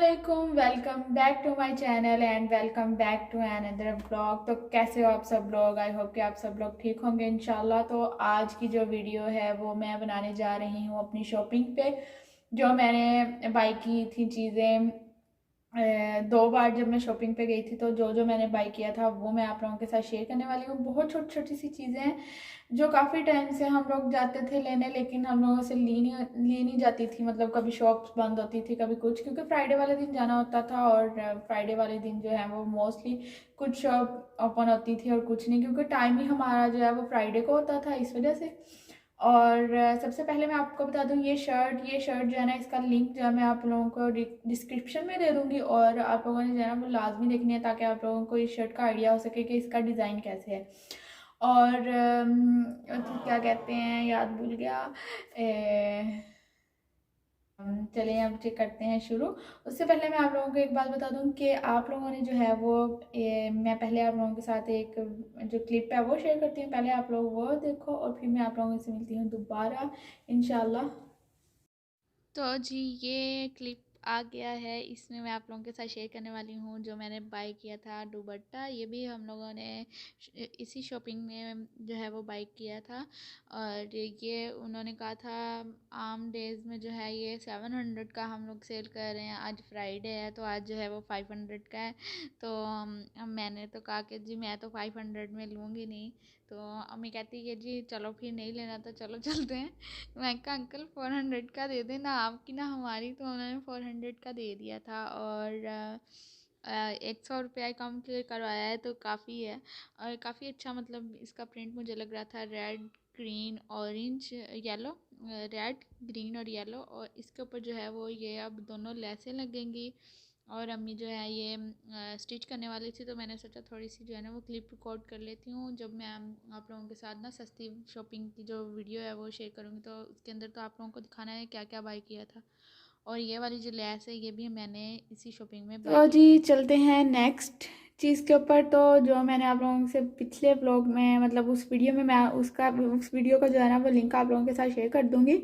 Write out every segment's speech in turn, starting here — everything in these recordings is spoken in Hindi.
अस्सलामुअलैकुम, welcome back to my channel and welcome back to another blog. तो कैसे हो आप सब लोग? आई होप कि आप सब लोग ठीक होंगे इंशाल्लाह। तो आज की जो वीडियो है वो मैं बनाने जा रही हूँ अपनी शॉपिंग पे, जो मैंने बाई की थी चीज़ें। 2 बार जब मैं शॉपिंग पे गई थी तो जो जो मैंने बाई किया था वो मैं आप लोगों के साथ शेयर करने वाली हूँ। बहुत छोटी छोटी सी चीज़ें हैं जो काफ़ी टाइम से हम लोग जाते थे लेने, लेकिन हम लोगों से ली नहीं जाती थी। मतलब कभी शॉप्स बंद होती थी, कभी कुछ, क्योंकि फ्राइडे वाले दिन जाना होता था और फ्राइडे वाले दिन जो है वो मोस्टली कुछ शॉप ओपन होती थी और कुछ नहीं, क्योंकि टाइम ही हमारा जो है वो फ्राइडे को होता था इस वजह से। और सबसे पहले मैं आपको बता दूं, ये शर्ट जो है ना, इसका लिंक जो है मैं आप लोगों को डिस्क्रिप्शन में दे दूंगी और आप लोगों ने जो है ना वो लाजमी देखनी है, ताकि आप लोगों को इस शर्ट का आइडिया हो सके कि इसका डिज़ाइन कैसे है। और तो क्या कहते हैं, याद भूल गया। चलिए अब चेक करते हैं शुरू। उससे पहले मैं आप लोगों को एक बात बता दूं कि आप लोगों ने जो है वो मैं पहले आप लोगों के साथ एक जो क्लिप है वो शेयर करती हूँ। पहले आप लोग वो देखो और फिर मैं आप लोगों से मिलती हूँ दोबारा इंशाल्लाह। तो जी, ये क्लिप आ गया है, इसमें मैं आप लोगों के साथ शेयर करने वाली हूँ जो मैंने बाय किया था दुपट्टा। ये भी हम लोगों ने इसी शॉपिंग में जो है वो बाय किया था। और ये उन्होंने कहा था आम डेज़ में जो है ये 700 का हम लोग सेल कर रहे हैं। आज फ्राइडे है तो आज जो है वो 500 का है। तो मैंने तो कहा कि जी मैं तो 500 में लूँगी नहीं। तो अम्मी कहती है जी चलो फिर नहीं लेना तो चलो चलते हैं। मैं कहा अंकल 400 का दे देना, आपकी ना हमारी। तो उन्होंने 400 का दे दिया था और 100 रुपया कम करवाया है तो काफ़ी है। और काफ़ी अच्छा, मतलब इसका प्रिंट मुझे लग रहा था red green orange yellow, red green और येलो। और इसके ऊपर जो है वो ये अब दोनों लेसें लगेंगी। और अम्मी जो है ये स्टिच करने वाली थी, तो मैंने सोचा थोड़ी सी जो है ना वो क्लिप रिकॉर्ड कर लेती हूँ। जब मैं आप लोगों के साथ ना सस्ती शॉपिंग की जो वीडियो है वो शेयर करूँगी तो उसके अंदर तो आप लोगों को दिखाना है क्या क्या बाय किया था। और ये वाली जो लेस है ये भी मैंने इसी शॉपिंग में बाय तो की जी थी। चलते हैं नेक्स्ट चीज़ के ऊपर। तो जो मैंने आप लोगों से पिछले ब्लॉग में, मतलब उस वीडियो में, मैं उस वीडियो का जो है ना वो लिंक आप लोगों के साथ शेयर कर दूँगी।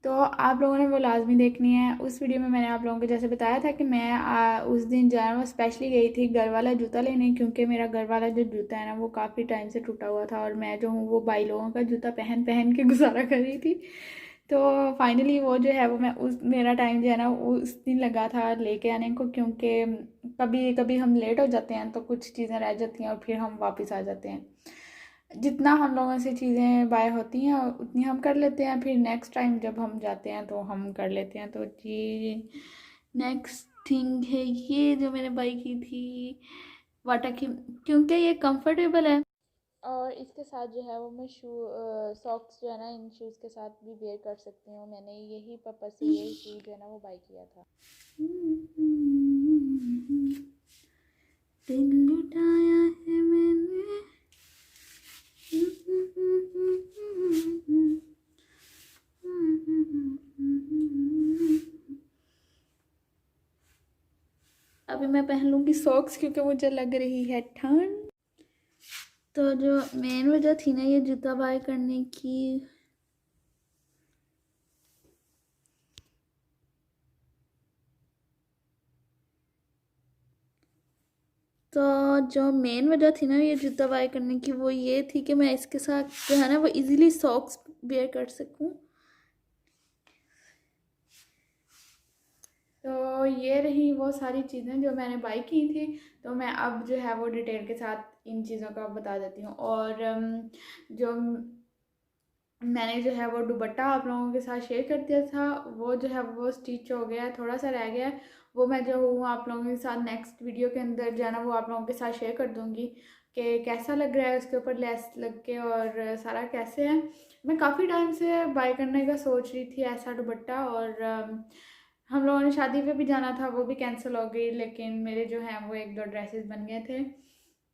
तो आप लोगों ने वो लाजमी देखनी है। उस वीडियो में मैंने आप लोगों को जैसे बताया था कि मैं उस दिन जो है वो स्पेशली गई थी घर वाला जूता लेने, क्योंकि मेरा घर वाला जो जूता है ना वो काफ़ी टाइम से टूटा हुआ था और मैं जो हूँ वो बाई लोगों का जूता पहन पहन के गुजारा कर रही थी। तो फाइनली वो जो है वो मैं उस मेरा टाइम जो है ना उस दिन लगा था लेके आने को, क्योंकि कभी कभी हम लेट हो जाते हैं तो कुछ चीज़ें रह जाती हैं और फिर हम वापस आ जाते हैं। जितना हम लोगों से चीज़ें बाय होती हैं उतनी हम कर लेते हैं, फिर नेक्स्ट टाइम जब हम जाते हैं तो हम कर लेते हैं। तो जी नेक्स्ट थिंग है ये जो मैंने बाय की थी वाटा की, क्योंकि ये कंफर्टेबल है। और इसके साथ जो है वो मैं सॉक्स जो है ना इन शूज़ के साथ भी वेयर कर सकती हूँ। मैंने यही पर्पज़ से ये शूज़ जो है ना वो बाय किया था। दिल लुटाया है मैंने। अभी मैं पहन लूँगी सॉक्स क्योंकि मुझे लग रही है ठंड। तो जो मेन वजह थी ना ये जूता बाय करने की, तो जो मेन वजह थी ना ये जूता बाय करने की वो ये थी कि मैं इसके साथ जो है ना वो इजीली सॉक्स वेयर कर सकूं। तो ये रही वो सारी चीज़ें जो मैंने बाई की थी। तो मैं अब जो है वो डिटेल के साथ इन चीज़ों का बता देती हूँ। और जो मैंने जो है वो दुपट्टा आप लोगों के साथ शेयर कर दिया था वो जो है वो स्टिच हो गया है, थोड़ा सा रह गया है। वो मैं जो हूँ आप लोगों के साथ नेक्स्ट वीडियो के अंदर जो है ना वो आप लोगों के साथ शेयर कर दूँगी कि कैसा लग रहा है उसके ऊपर लेस लग के और सारा कैसे है। मैं काफ़ी टाइम से बाय करने का सोच रही थी ऐसा दुपट्टा, और हम लोगों ने शादी पे भी जाना था, वो भी कैंसिल हो गई, लेकिन मेरे जो हैं वो एक दो ड्रेसेस बन गए थे।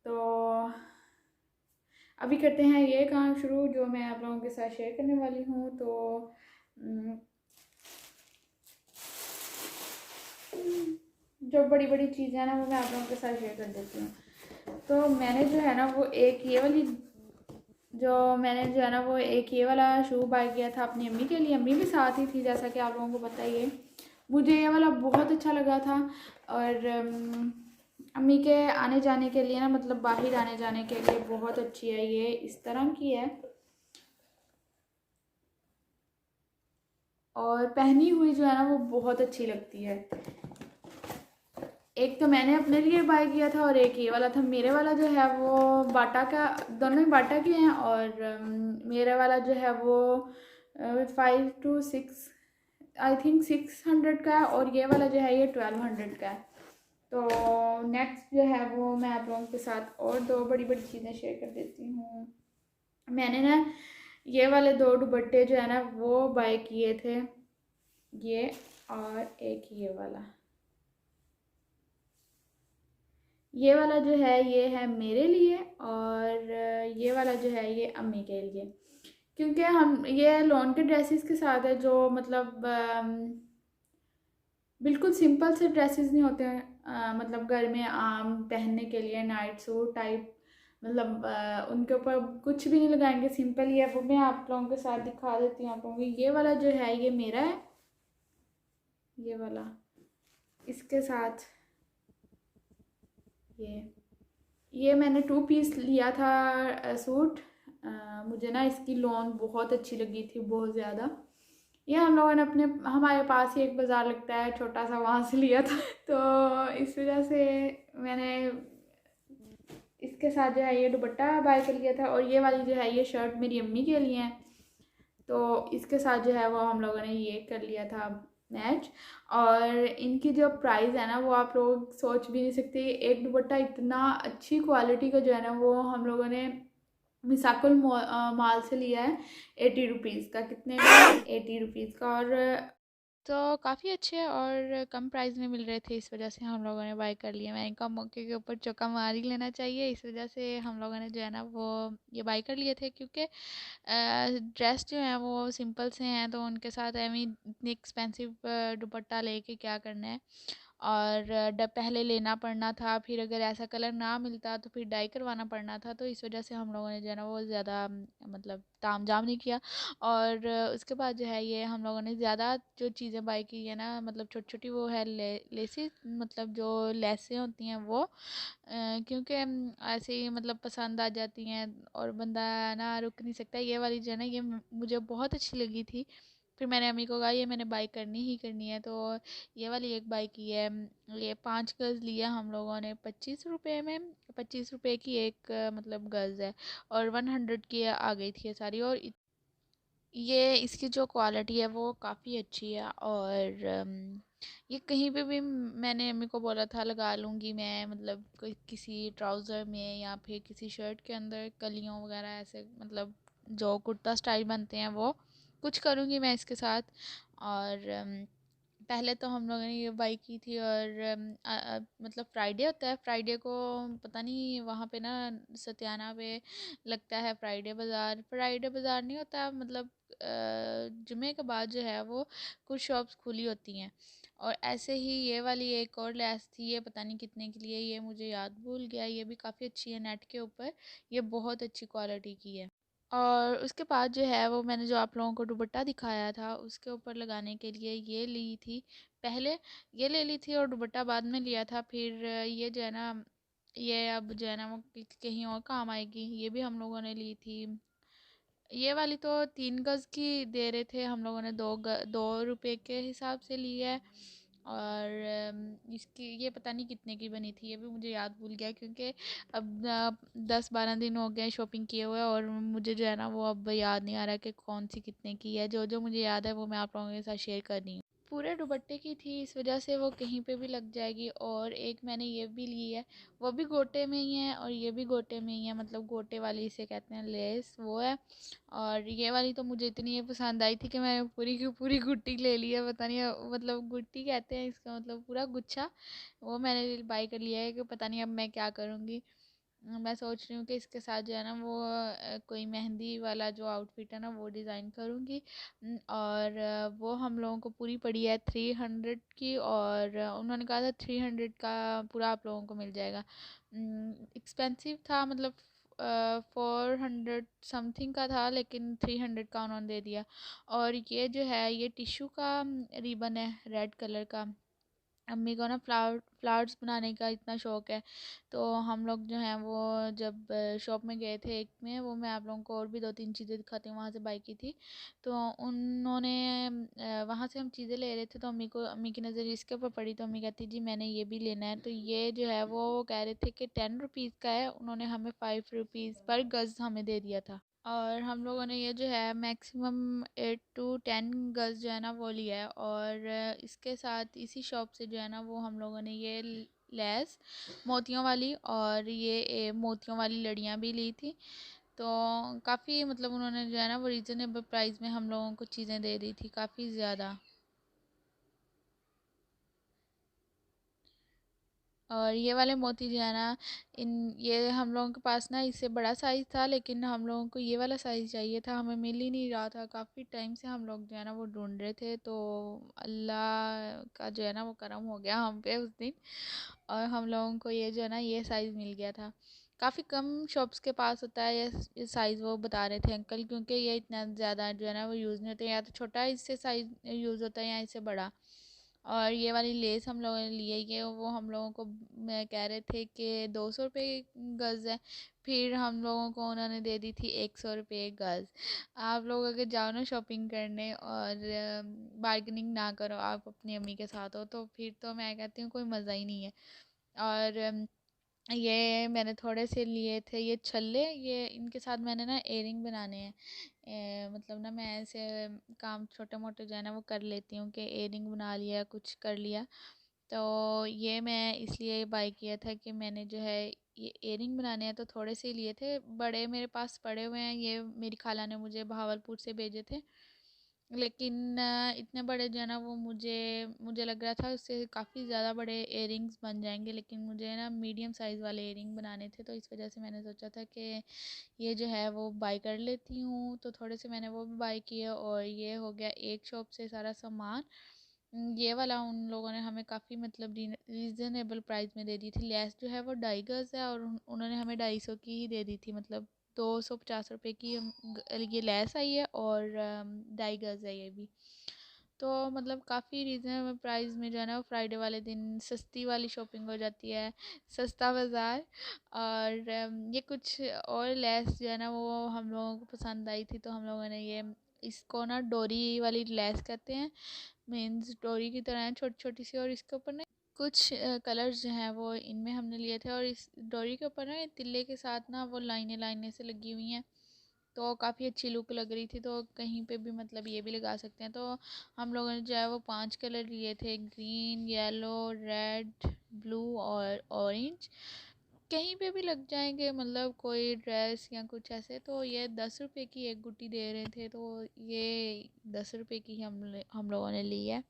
तो अभी करते हैं ये काम शुरू जो मैं आप लोगों के साथ शेयर करने वाली हूँ। तो जो बड़ी बड़ी चीज़ें हैं ना वो मैं आप लोगों के साथ शेयर कर देती हूँ। तो मैंने जो है ना वो एक ये वाला शू बाय किया था अपनी अम्मी के लिए। अम्मी भी साथ ही थी जैसा कि आप लोगों को पता ही है। मुझे ये वाला बहुत अच्छा लगा था। और अम्मी के आने जाने के लिए ना, मतलब बाहर आने जाने के लिए बहुत अच्छी है। ये इस तरह की है और पहनी हुई जो है ना वो बहुत अच्छी लगती है। एक तो मैंने अपने लिए बाय किया था और एक ये वाला था। मेरे वाला जो है वो बाटा का, दोनों ही बाटा के हैं। और मेरे वाला जो है वो 5 to 6, आई थिंक 600 का है। और ये वाला जो है ये 1200 का है। तो नेक्स्ट जो है वो मैं आप लोगों के साथ और दो बड़ी बड़ी चीज़ें शेयर कर देती हूँ। मैंने ना ये वाले दो दुपट्टे जो है ना वो बाय किए थे, ये और एक ये वाला। ये वाला जो है ये है मेरे लिए और ये वाला जो है ये अम्मी के लिए। क्योंकि हम ये लॉन के ड्रेसेस के साथ है जो मतलब बिल्कुल सिंपल से ड्रेसेस नहीं होते हैं, मतलब घर में आम पहनने के लिए नाइट सूट टाइप, मतलब उनके ऊपर कुछ भी नहीं लगाएंगे, सिंपल ही है। वो मैं आप लोगों के साथ दिखा देती हूँ आप लोगों को। ये वाला जो है ये मेरा है, ये वाला इसके साथ ये मैंने 2 पीस लिया था सूट। मुझे ना इसकी लॉन बहुत अच्छी लगी थी, बहुत ज़्यादा। ये हम लोगों ने अपने, हमारे पास ही एक बाज़ार लगता है छोटा सा, वहाँ से लिया था। तो इस वजह से मैंने इसके साथ जो है ये दुपट्टा बाय कर लिया था। और ये वाली जो है ये शर्ट मेरी अम्मी के लिए है, तो इसके साथ जो है वो हम लोगों ने ये कर लिया था मैच। और इनकी जो प्राइस है ना वो आप लोग सोच भी नहीं सकते। एक दुपट्टा इतना अच्छी क्वालिटी का जो है ना वो हम लोगों ने मिसाकुल माल से लिया है 80 रुपीज़ का। कितने का? 80 रुपीज़ का। और तो काफ़ी अच्छे और कम प्राइस में मिल रहे थे, इस वजह से हम लोगों ने बाय कर लिए। मैंने कहा मौके के ऊपर चौका मार ही लेना चाहिए, इस वजह से हम लोगों ने जो है ना वो ये बाय कर लिए थे। क्योंकि ड्रेस जो है वो सिंपल से हैं तो उनके साथ एवं इतनी एक्सपेंसिव दुपट्टा लेके क्या करना है। और पहले लेना पड़ना था, फिर अगर ऐसा कलर ना मिलता तो फिर डाई करवाना पड़ना था। तो इस वजह से हम लोगों ने जो है ना वो ज़्यादा मतलब ताम झाम नहीं किया। और उसके बाद जो है ये हम लोगों ने ज़्यादा जो चीज़ें बाय की है ना, मतलब छोटी छोटी वो है लेसेस, मतलब जो लेसें होती हैं वो, क्योंकि ऐसे ही मतलब पसंद आ जाती हैं और बंदा ना रुक नहीं सकता। ये वाली जो है ना ये मुझे बहुत अच्छी लगी थी। फिर मैंने अम्मी को कहा ये मैंने बाई करनी ही करनी है, तो ये वाली एक बाई की है। ये 5 गज़ लिया हम लोगों ने 25 रुपये में। 25 रुपये की एक मतलब गज़ है। और 100 की आ गई थी ये सारी। और ये इसकी जो क्वालिटी है वो काफ़ी अच्छी है। और ये कहीं पे भी मैंने अम्मी को बोला था लगा लूँगी मैं, मतलब किसी ट्राउज़र में या फिर किसी शर्ट के अंदर कलियों वगैरह ऐसे, मतलब जो कुर्ता स्टाइल बनते हैं वो कुछ करूँगी मैं इसके साथ। और पहले तो हम लोगों ने ये बाई की थी। और मतलब फ्राइडे होता है, फ्राइडे को पता नहीं वहाँ पे ना सत्याना पे लगता है फ्राइडे बाज़ार नहीं होता, मतलब जुमे के बाद जो है वो कुछ शॉप्स खुली होती हैं। और ऐसे ही ये वाली एक और लेस थी, ये पता नहीं कितने की लिए, ये मुझे याद भूल गया। ये भी काफ़ी अच्छी है नेट के ऊपर, ये बहुत अच्छी क्वालिटी की है। और उसके बाद जो है वो मैंने जो आप लोगों को दुपट्टा दिखाया था उसके ऊपर लगाने के लिए ये ली थी। पहले ये ले ली थी और दुपट्टा बाद में लिया था। फिर ये जो है ना ये अब जो है ना वो कहीं और काम आएगी, ये भी हम लोगों ने ली थी। ये वाली तो 3 गज़ की दे रहे थे, हम लोगों ने 2 रुपये के हिसाब से ली है। और इसकी ये पता नहीं कितने की बनी थी, ये भी मुझे याद भूल गया। क्योंकि अब 10-12 दिन हो गए शॉपिंग किए हुए और मुझे जो है ना वो अब याद नहीं आ रहा कि कौन सी कितने की है। जो जो मुझे याद है वो मैं आप लोगों के साथ शेयर कर रही हूँ। पूरे दुपट्टे की थी, इस वजह से वो कहीं पे भी लग जाएगी। और एक मैंने ये भी ली है, वो भी गोटे में ही है और ये भी गोटे में ही है, मतलब गोटे वाली इसे कहते हैं लेस, वो है। और ये वाली तो मुझे इतनी ये पसंद आई थी कि मैं पूरी की पूरी गुट्टी ले ली है। पता नहीं, मतलब गुट्टी कहते हैं इसका, मतलब पूरा गुच्छा वो मैंने बाई कर लिया है कि पता नहीं अब मैं क्या करूँगी। मैं सोच रही हूँ कि इसके साथ जो है ना वो कोई मेहंदी वाला जो आउटफिट है ना वो डिज़ाइन करूँगी। और वो हम लोगों को पूरी पड़ी है 300 की। और उन्होंने कहा था 300 का पूरा आप लोगों को मिल जाएगा। एक्सपेंसिव था, मतलब 400 समथिंग का था, लेकिन 300 का उन्होंने दे दिया। और ये जो है ये टिश्यू का रिबन है रेड कलर का। अम्मी को ना फ्लावर्स बनाने का इतना शौक़ है, तो हम लोग जो हैं वो जब शॉप में गए थे एक में, वो मैं आप लोगों को और भी 2-3 चीज़ें दिखाती हूँ, वहाँ से बाई की थी। तो उन्होंने वहाँ से हम चीज़ें ले रहे थे, तो अम्मी की नज़र इसके ऊपर पड़ी, तो अम्मी कहती जी मैंने ये भी लेना है। तो ये जो है वो कह रहे थे कि 10 रुपीज़ का है, उन्होंने हमें 5 रुपीज़ पर गज़ हमें दे दिया था। और हम लोगों ने ये जो है मैक्सिमम 8 टू 10 गज़ जो है ना वो लिया है। और इसके साथ इसी शॉप से जो है ना वो हम लोगों ने ये लेस मोतियों वाली और ये मोतियों वाली लड़ियाँ भी ली थी। तो काफ़ी मतलब उन्होंने जो है ना वो रीज़नेबल प्राइस में हम लोगों को चीज़ें दे दी थी, काफ़ी ज़्यादा। और ये वाले मोती जो है ना ये हम लोगों के पास ना इससे बड़ा साइज़ था, लेकिन हम लोगों को ये वाला साइज़ चाहिए था, हमें मिल ही नहीं रहा था। काफ़ी टाइम से हम लोग जो है ना वो ढूंढ रहे थे, तो अल्लाह का जो है ना वो करम हो गया हम पे उस दिन, और हम लोगों को ये जो है ना ये साइज़ मिल गया था। काफ़ी कम शॉप्स के पास होता है ये साइज़, वो बता रहे थे अंकल, क्योंकि ये इतना ज़्यादा जो है ना वो यूज़ नहीं होता, या तो छोटा इससे साइज़ यूज़ होता है या इससे बड़ा। और ये वाली लेस हम लोगों ने ली है, ये वो हम लोगों को मैं कह रहे थे कि 200 रुपये गज़ है, फिर हम लोगों को उन्होंने दे दी थी 100 रुपये गज़। आप लोग अगर जाओ ना शॉपिंग करने और बार्गेनिंग ना करो आप अपनी अम्मी के साथ हो, तो फिर तो मैं कहती हूँ कोई मज़ा ही नहीं है। और ये मैंने थोड़े से लिए थे ये छल्ले, ये इनके साथ मैंने ना एयरिंग बनाने हैं। मतलब ना मैं ऐसे काम छोटे मोटे जो है ना वो कर लेती हूँ कि एयरिंग बना लिया, कुछ कर लिया। तो ये मैं इसलिए बाय किया था कि मैंने जो है ये एयरिंग बनाने हैं, तो थोड़े से ही लिए थे, बड़े मेरे पास पड़े हुए हैं, ये मेरी खाला ने मुझे बहावलपुर से भेजे थे। लेकिन इतने बड़े जो है ना वो मुझे लग रहा था उससे काफ़ी ज़्यादा बड़े इयरिंग्स बन जाएंगे, लेकिन मुझे ना मीडियम साइज़ वाले इयरिंग बनाने थे, तो इस वजह से मैंने सोचा था कि ये जो है वो बाय कर लेती हूँ। तो थोड़े से मैंने वो भी बाय किए, और ये हो गया एक शॉप से सारा सामान। ये वाला उन लोगों ने हमें काफ़ी मतलब रीज़नेबल प्राइस में दे दी थी। लेस जो है वो 2.5 गज़ है, और उन्होंने हमें 250 की ही दे दी थी, मतलब 250 रुपये की ये लेस आई है, और 2.5 गज़ है ये भी। तो मतलब काफ़ी रीज़नेबल प्राइस में जो है ना वो फ्राइडे वाले दिन सस्ती वाली शॉपिंग हो जाती है, सस्ता बाज़ार। और ये कुछ और लेस जो है ना वो हम लोगों को पसंद आई थी, तो हम लोगों ने ये इसको ना डोरी वाली लेस कहते हैं, मीन्स डोरी की तरह है, छोटी छोटी सी, और इसके ऊपर ना कुछ कलर्स जो हैं वो इनमें हमने लिए थे, और इस डोरी के ऊपर ना ये तिल्ले के साथ ना वो लाइनें लाइनें से लगी हुई हैं, तो काफ़ी अच्छी लुक लग रही थी। तो कहीं पे भी मतलब ये भी लगा सकते हैं। तो हम लोगों ने जो है वो 5 कलर लिए थे, ग्रीन, येलो, रेड, ब्लू और ऑरेंज। कहीं पे भी लग जाएंगे, मतलब कोई ड्रेस या कुछ ऐसे। तो ये 10 रुपये की एक गुट्टी दे रहे थे, तो ये 10 रुपये की हम लोगों ने ली है।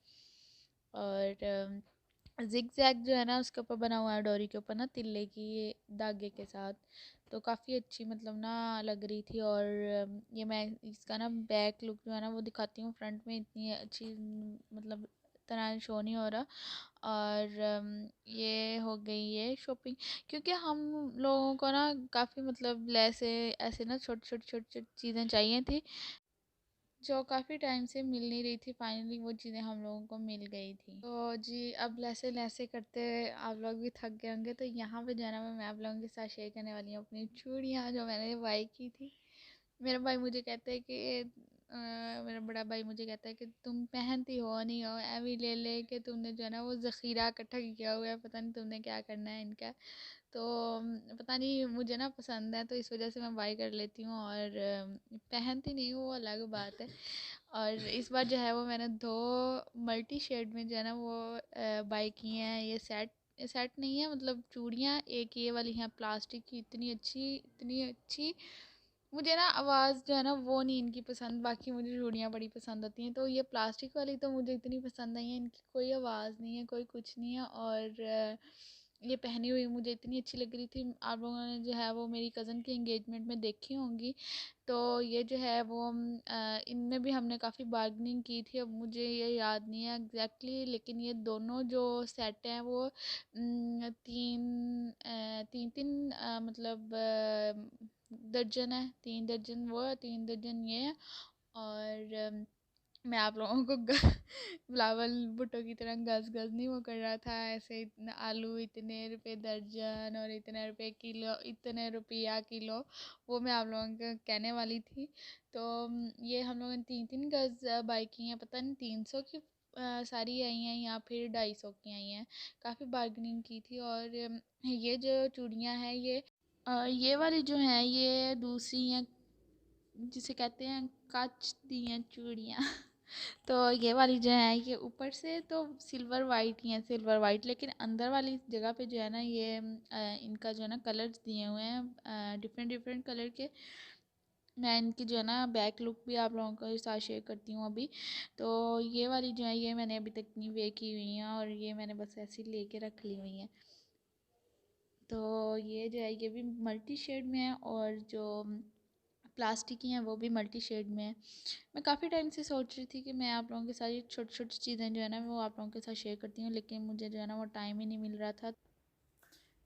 और जिग जैग जो है ना उसके ऊपर बना हुआ है डोरी के ऊपर ना तिल्ले की धागे के साथ, तो काफ़ी अच्छी मतलब ना लग रही थी। और ये मैं इसका ना बैक लुक जो है ना वो दिखाती हूँ, फ्रंट में इतनी अच्छी मतलब तरह शो नहीं हो रहा। और ये हो गई ये शॉपिंग, क्योंकि हम लोगों को ना काफ़ी मतलब ऐसे ऐसे ना छोटी छोटी छोटी छोटी चीज़ें चाहिए थी, जो काफ़ी टाइम से मिल नहीं रही थी। फाइनली वो चीज़ें हम लोगों को मिल गई थी। तो जी अब लैसे लैसे करते आप लोग भी थक गए होंगे, तो यहाँ पे जो है ना मैं आप लोगों के साथ शेयर करने वाली हूँ अपनी चूड़ियाँ जो मैंने बाई की थी। मेरा भाई मुझे कहता है कि मेरा बड़ा भाई मुझे कहता है कि तुम पहनती हो नहीं हो, ऐवी ले ले के तुमने जो है ना वो ज़ख़ीरा इकट्ठा किया हुआ है, पता नहीं तुमने क्या करना है इनका। तो पता नहीं मुझे ना पसंद है, तो इस वजह से मैं बाई कर लेती हूँ, और पहनती नहीं हूँ वो अलग बात है। और इस बार जो है वो मैंने 2 मल्टी शेड में जो है ना वो बाई की हैं। ये सेट सेट नहीं है, मतलब चूड़ियाँ एक ये वाली हैं प्लास्टिक की, इतनी अच्छी इतनी अच्छी। मुझे ना आवाज़ जो है ना वो नहीं इनकी पसंद, बाकी मुझे चूड़ियाँ बड़ी पसंद होती हैं। तो ये प्लास्टिक वाली तो मुझे इतनी पसंद नहीं है, इनकी कोई आवाज़ नहीं है, कोई कुछ नहीं है। और ये पहनी हुई मुझे इतनी अच्छी लग रही थी। आप लोगों ने जो है वो मेरी कज़न की एंगेजमेंट में देखी होंगी, तो ये जो है वो इनमें भी हमने काफ़ी बार्गेनिंग की थी। अब मुझे ये याद नहीं है एग्जैक्टली, लेकिन ये दोनों जो सेट हैं वो तीन तीन तीन मतलब दर्जन है, 3 दर्जन वो है, 3 दर्जन ये है। और मैं आप लोगों को बिलावल भुट्टो की तरह गज गज नहीं वो कर रहा था ऐसे, इतने आलू इतने रुपए दर्जन और इतने रुपए किलो, इतने रुपया किलो, वो मैं आप लोगों को कहने वाली थी। तो ये हम लोगों ने 3-3 गज बाई की हैं, पता नहीं 300 की सारी आई हैं या फिर 250 की आई हैं। काफ़ी बार्गेनिंग की थी। और ये जो चूड़ियाँ हैं ये वाली जो हैं ये दूसरी हैं, जिसे कहते हैं कांच दी हैं चूड़ियाँ। तो ये वाली जो है ये ऊपर से तो सिल्वर वाइट ही है, सिल्वर वाइट, लेकिन अंदर वाली जगह पे जो है ना ये इनका जो है ना कलर्स दिए हुए हैं डिफरेंट डिफरेंट कलर के। मैं इनकी जो है ना बैक लुक भी आप लोगों के साथ शेयर करती हूँ अभी। तो ये वाली जो है ये मैंने अभी तक नहीं वेयर की हुई हैं और ये मैंने बस ऐसे ही लेके रख ली हुई हैं। तो ये जो है ये भी मल्टी शेड में है और जो प्लास्टिक की हैं वो भी मल्टी शेड में है। मैं काफ़ी टाइम से सोच रही थी कि मैं आप लोगों के साथ ये छोटी छोटी चीज़ें जो है ना वो आप लोगों के साथ शेयर करती हूँ, लेकिन मुझे जो है ना वो टाइम ही नहीं मिल रहा था।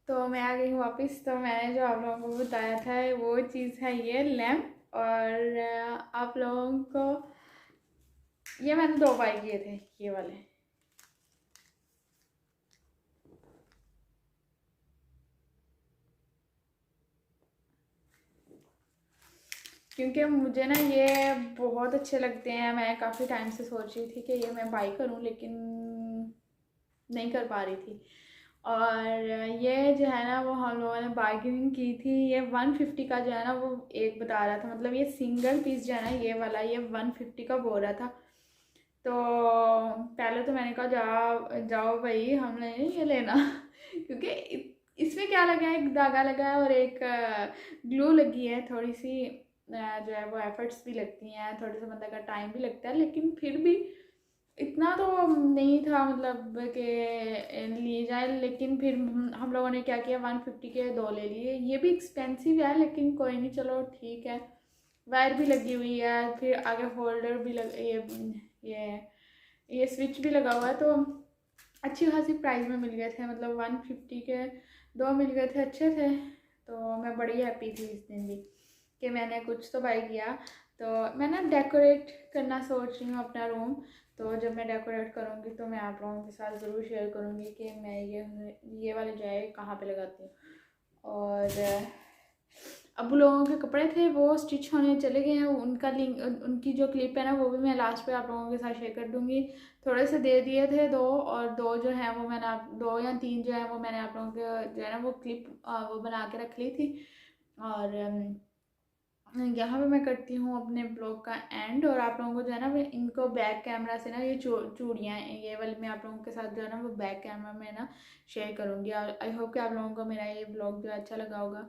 तो मैं आ गई हूँ वापस। तो मैंने जो आप लोगों को बताया था वो चीज़ है ये लैम्प। और आप लोगों को ये मैंने 2 बाय किए थे ये वाले। क्योंकि मुझे ना ये बहुत अच्छे लगते हैं। मैं काफ़ी टाइम से सोच रही थी कि ये मैं बाई करूं लेकिन नहीं कर पा रही थी। और ये जो है ना वो हम लोगों ने बार्गेनिंग की थी। ये 150 का जो है ना वो एक बता रहा था, मतलब ये सिंगल पीस जो है ना ये वाला ये 150 का बोल रहा था। तो पहले तो मैंने कहा जाओ जाओ भाई हमने ये लेना क्योंकि इसमें क्या लगा है, एक धागा लगा है और एक ग्लू लगी है। थोड़ी सी जो है वो एफर्ट्स भी लगती हैं, थोड़ा सा बंदा का टाइम भी लगता है, लेकिन फिर भी इतना तो नहीं था मतलब कि लिए जाए। लेकिन फिर हम लोगों ने क्या किया 150 के 2 ले लिए। ये भी एक्सपेंसिव है लेकिन कोई नहीं, चलो ठीक है। वायर भी लगी हुई है, फिर आगे होल्डर भी लग ये स्विच भी लगा हुआ है। तो अच्छी खासी प्राइस में मिल गए थे, मतलब 150 के 2 मिल गए थे, अच्छे थे। तो मैं बड़ी हैप्पी थी इस दिन भी कि मैंने कुछ तो बाई किया। तो मैं ना डेकोरेट करना सोच रही हूँ अपना रूम। तो जब मैं डेकोरेट करूँगी तो मैं आप लोगों के साथ ज़रूर शेयर करूँगी कि मैं ये वाले जो है कहाँ पे लगाती हूँ। और अब लोगों के कपड़े थे वो स्टिच होने चले गए हैं, उनका लिंक उनकी जो क्लिप है ना वो भी मैं लास्ट पे आप लोगों के साथ शेयर कर दूँगी। थोड़े से दे दिए थे 2, और 2 जो है वो मैंने 2 या 3 जो है वो मैंने आप लोगों के जो है ना वो क्लिप वो बना के रख ली थी। और यहाँ पे मैं करती हूँ अपने ब्लॉग का एंड। और आप लोगों को जो है ना मैं इनको बैक कैमरा से ना ये चूड़ियाँ ये वाली मैं आप लोगों के साथ जो है ना वो बैक कैमरा में ना शेयर करूँगी। और आई होप कि आप लोगों को मेरा ये ब्लॉग जो अच्छा लगा होगा।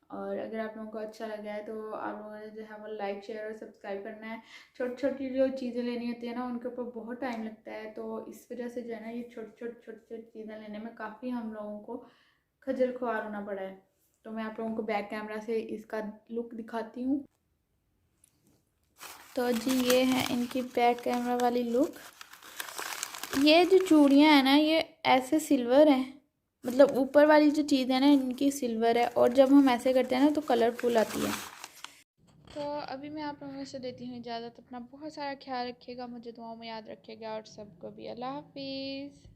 और अगर आप लोगों को अच्छा लगा है तो आप लोगों ने जो है वो लाइक शेयर और सब्सक्राइब करना है। छोटी छोटी जो चीज़ें लेनी होती है ना उनके ऊपर बहुत टाइम लगता है, तो इस वजह से जो है ना ये छोटी चीज़ें लेने में काफ़ी हम लोगों को खजल खुआर होना पड़ा है। तो मैं आप लोगों को बैक कैमरा से इसका लुक दिखाती हूँ। तो जी ये है इनकी बैक कैमरा वाली लुक। ये जो चूड़ियाँ हैं ना ये ऐसे सिल्वर हैं, मतलब ऊपर वाली जो चीज़ है ना इनकी सिल्वर है, और जब हम ऐसे करते हैं ना तो कलरफुल आती है। तो अभी मैं आप लोगों से देती हूँ इजाज़त। अपना बहुत सारा ख्याल रखिएगा, मुझे दुआओं में याद रखिएगा और सबको भी अल्लाह हाफिज़।